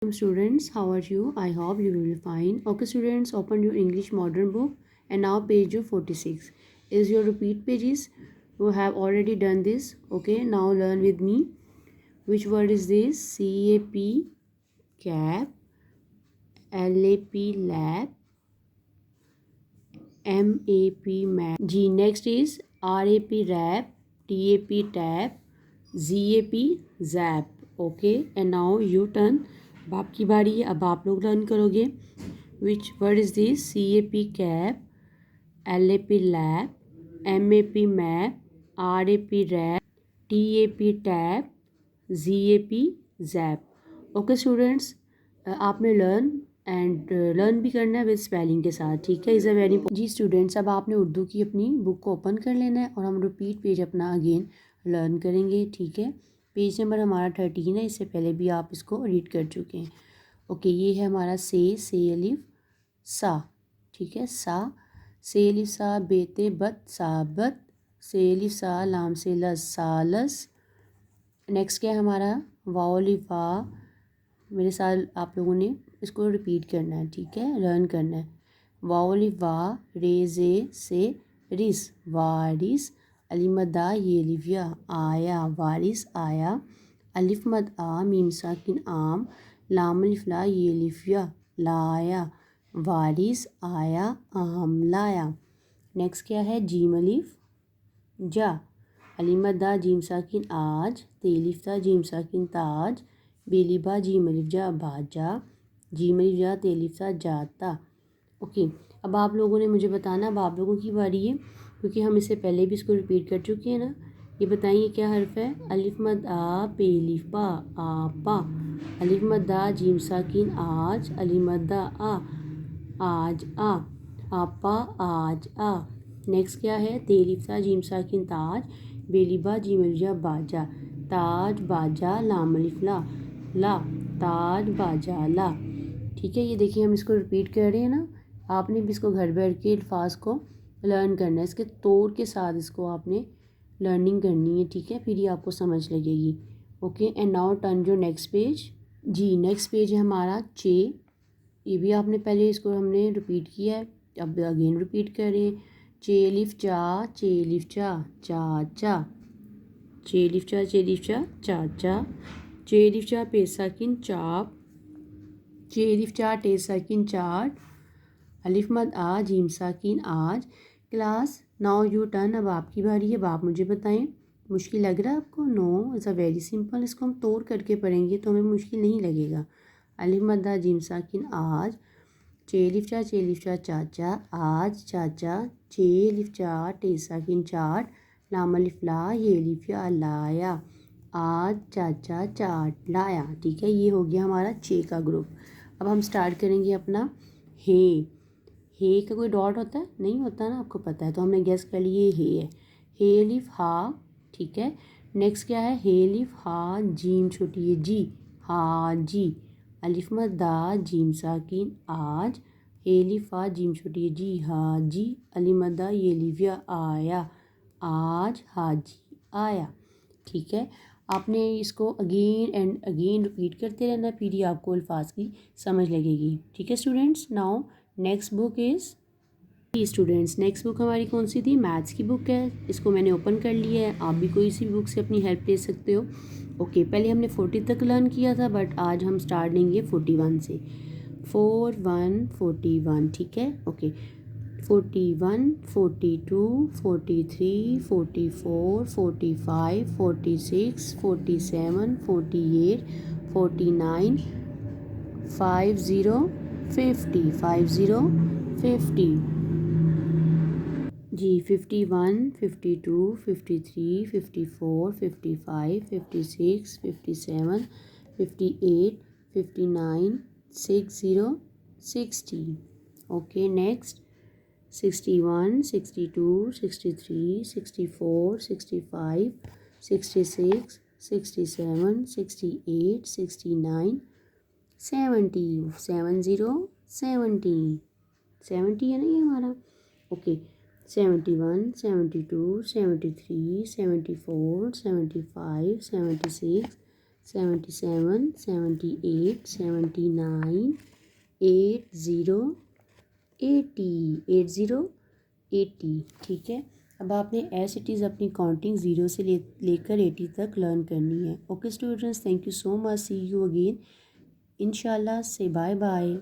Students, how are you? I hope you will be fine. Okay, students, open your English modern book and now page 46 is your repeat pages. You have already done this. Okay, now learn with me. Which word is this? CAP, cap, LAP, lap, MAP, map. G, next is RAP, rap, TAP, tap, ZAP, zap. Okay, and now you turn. अब आपकी बारी है, अब आप लोग learn करोगे. Which word is this? CAP, cap, LAP, lap, MAP, map, RAP, rap, TAP, tap, ZAP, zap. Okay students, आपने learn भी करना है विद स्पेलिंग के साथ. ठीक है, इज़ अ वेरी जी स्टूडेंट्स, अब आपने उर्दू की अपनी बुक को ओपन कर लेना है और हम रिपीट पेज अपना अगेन लर्न करेंगे. ठीक है, पेज नंबर हमारा 13 है. इससे पहले भी आप इसको रीड कर चुके हैं. ओके, ये है हमारा से अलिफ सा. ठीक है, से अलिफ सा, बेते बत साबत, से अलिफ सा, लाम से लस सालस. नेक्स्ट क्या है हमारा वाओ अलिफ वा. मेरे साथ आप लोगों ने इसको रिपीट करना है. ठीक है, लर्न करना है. वाओ अलिफ वा, रे जे से रिस वारिस. अलिफ मद दा, ये अलिफ या आया वारिस आया. अलिफ मद आ, मीम साकिन आम, लाम अलिफ ला, ये अलिफ या लाया वारिस आया आम लाया. नेक्स्ट क्या है जीम अलिफ जा, अलिफ मद दा, जीम साकिन आज, तेलिफ ता, जीम साकिन ताज, बेलिबा, जीम अलिफ जा बाजा, जीम अलिफ जा, तेलिफ ता जाता. ओके, अब आप लोगों ने मुझे बताना, अब आप लोगों की बारी है क्योंकि हम इससे पहले भी इसको रिपीट कर चुके हैं ना. ये बताइए क्या हर्फ है? अलिफ मद आ, पेलिफ पा, आपा. अलिफ मद दा, जीम साकिन आज, अलिफ मद दा आ, आज आ, आपा आज आ. नेक्स्ट क्या है? तेलिफ सा, जीम साकिन ताज, बेलिबा, जीम अलिफ जा बाजा, ताज बाजा, लाम अलिफ ला, ला ताज बाजा ला. ठीक है, ये देखिए हम इसको रिपीट कर रहे हैं ना. आपने भी इसको घर बैठ के अल्फाज को लर्न करना है, इसके तोड़ के साथ इसको आपने लर्निंग करनी है. ठीक है, फिर ये आपको समझ लगेगी. Okay, and now turn your next page. जी, नेक्स्ट पेज है हमारा चे. ये भी आपने पहले इसको हमने रिपीट किया है, अब अगेन रिपीट कर रहे हैं. चे लिफ चा, चे लिफ चा, चा चा. चे लिफ चा, चे लिफ चा, चा चा. चे लिफ चा, पेसाकिन चाप, चे लिफ चा, टेसाकिन चाट. अलिफ मद आ, जीम साकिन आज. Class now U turn. अब आपकी बारी है, अब आप मुझे बताएं. मुश्किल लग रहा है आपको? No, it's a very simple. इसको हम तोड़ करके पढ़ेंगे तो हमें मुश्किल नहीं लगेगा. अलिफ मद आ, जीम साकिन आज, चे लिफ चा, चे लिफ चा, चाचा आज चाचा. चे लिफ चा, टे साकिन चाट, लाम अलिफ ला, ये लिफ या लाया, आज चाचा चाट लाया. ठीक है, ये हो गया हमारा चे का ग्रुप. अब हम स्टार्ट करेंगे अपना हे. हे का कोई डॉट होता है? नहीं होता ना, आपको पता है, तो हमने गेस कर लिए हे है. हे लिफ हा. ठीक है, नेक्स्ट क्या है? हे लिफ हा, जीम छोटी है जी, हा जी. अलिफ मद दा, जीम साकिन आज, हे लिफ हा, जीम छोटी है जी, हा जी. अलिफ मद दा, ये लिफ या आया, आज हाजी आया. ठीक है, आपने इसको अगेन एंड अगेन रिपीट करते रहना, फिर ही आपको अल्फाज की समझ लगेगी. ठीक है students, now next book is students. Next book हमारी कौन सी थी? मैथ्स की बुक है. इसको मैंने ओपन कर लिया है, आप भी कोई सी बुक से अपनी हेल्प ले सकते हो. ओके, पहले हमने 40 तक लर्न किया था, बट आज हम स्टार्ट लेंगे 41 से. 41. ठीक है, ओके. 41, 42, 43, 44, 45, 46, 47, 48, 49, 50, 50. जी, 51, 52, 53, 54, 55, 56, 57, 58, 59, 60. Okay, next 61, 62, 63, 64, 65, 66, 67, 68, 69, 70. 70 है ना ये हमारा. ओके, 71, 72, 73, 74, 75, 76, 77, 78, 79, 80, 80, 80, ठीक है। अब आपने एज इट इज़ अपनी काउंटिंग 0 से लेकर 80 तक लर्न करनी है। Okay students, thank you so much, see you again इंशाल्लाह, से बाय बाय।